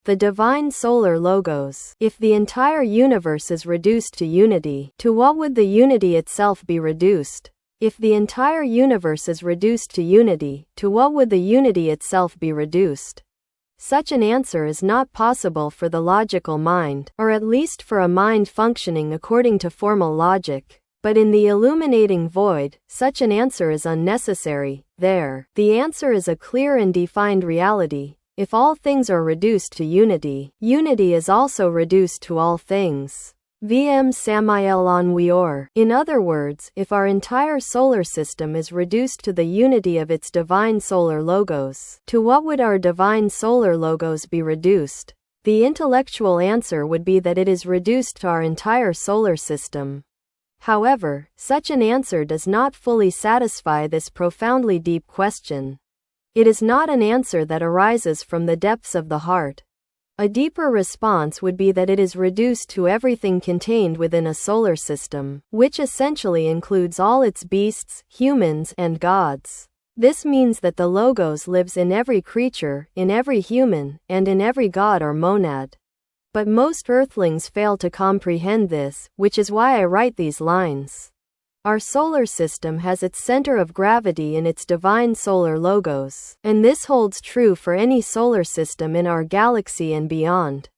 the divine solar logos. If the entire universe is reduced to unity, to what would the unity itself be reduced? If the entire universe is reduced to unity, to what would the unity itself be reduced? Such an answer is not possible for the logical mind, or at least for a mind functioning according to formal logic. But in the illuminating void, such an answer is unnecessary. There, the answer is a clear and defined reality. If all things are reduced to unity, unity is also reduced to all things. VM Samael Aun Weor. In other words, if our entire solar system is reduced to the unity of its divine solar logos, to what would our divine solar logos be reduced? The intellectual answer would be that it is reduced to our entire solar system. However, such an answer does not fully satisfy this profoundly deep question. It is not an answer that arises from the depths of the heart. A deeper response would be that it is reduced to everything contained within a solar system, which essentially includes all its beasts, humans, and gods. This means that the logos lives in every creature, in every human, and in every god or monad. But most earthlings fail to comprehend this, which is why I write these lines. Our solar system has its center of gravity in its divine solar logos, and this holds true for any solar system in our galaxy and beyond.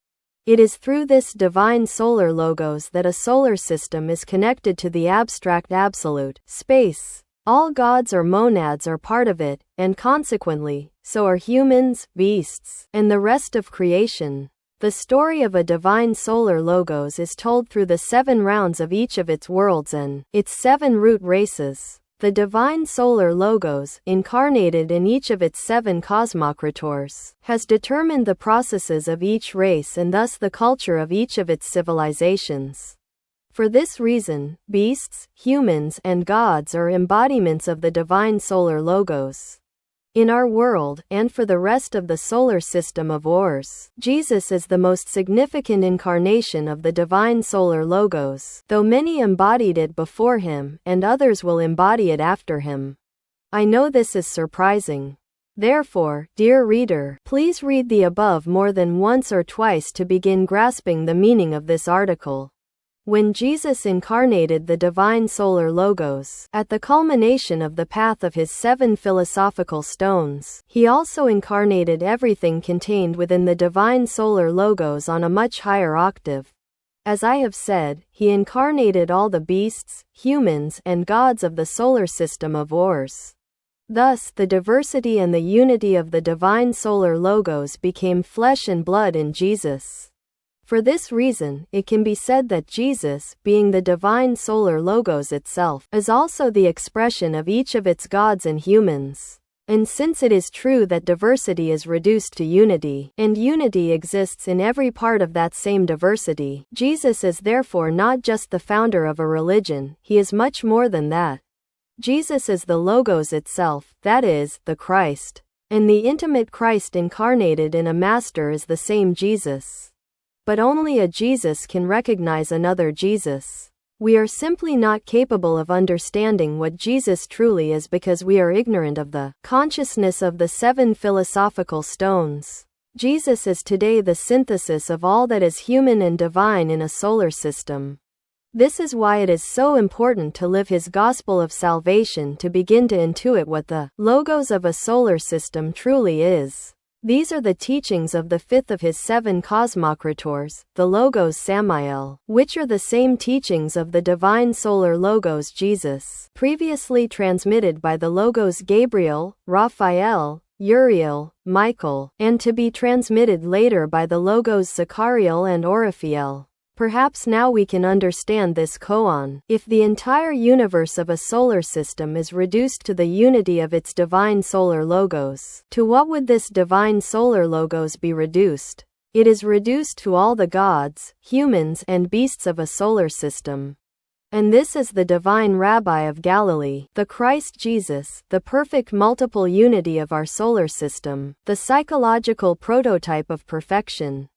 It is through this divine solar logos that a solar system is connected to the abstract absolute, space. All gods or monads are part of it, and consequently, so are humans, beasts, and the rest of creation. The story of a divine solar logos is told through the 7 rounds of each of its worlds and its 7 root races. The divine solar logos, incarnated in each of its 7 cosmocrators, has determined the processes of each race and thus the culture of each of its civilizations. For this reason, beasts, humans, and gods are embodiments of the divine solar logos. In our world, and for the rest of the solar system of Wars, Jesus is the most significant incarnation of the divine solar logos, though many embodied it before him, and others will embody it after him. I know this is surprising. Therefore, dear reader, please read the above more than once or twice to begin grasping the meaning of this article. When Jesus incarnated the divine solar logos, at the culmination of the path of his 7 philosophical stones, he also incarnated everything contained within the divine solar logos on a much higher octave. As I have said, he incarnated all the beasts, humans, and gods of the solar system of Wars. Thus, the diversity and the unity of the divine solar logos became flesh and blood in Jesus. For this reason, it can be said that Jesus, being the divine solar logos itself, is also the expression of each of its gods and humans. And since it is true that diversity is reduced to unity, and unity exists in every part of that same diversity, Jesus is therefore not just the founder of a religion, he is much more than that. Jesus is the logos itself, that is, the Christ. And the intimate Christ incarnated in a master is the same Jesus. But only a Jesus can recognize another Jesus. We are simply not capable of understanding what Jesus truly is because we are ignorant of the consciousness of the 7 philosophical stones. Jesus is today the synthesis of all that is human and divine in a solar system. This is why it is so important to live his gospel of salvation to begin to intuit what the logos of a solar system truly is. These are the teachings of the 5th of his 7 cosmocrators, the logos Samael, which are the same teachings of the divine solar logos Jesus, previously transmitted by the logos Gabriel, Raphael, Uriel, Michael, and to be transmitted later by the logos Zachariel and Oriphiel. Perhaps now we can understand this koan. If the entire universe of a solar system is reduced to the unity of its divine solar logos, to what would this divine solar logos be reduced? It is reduced to all the gods, humans, and beasts of a solar system. And this is the divine Rabbi of Galilee, the Christ Jesus, the perfect multiple unity of our solar system, the psychological prototype of perfection.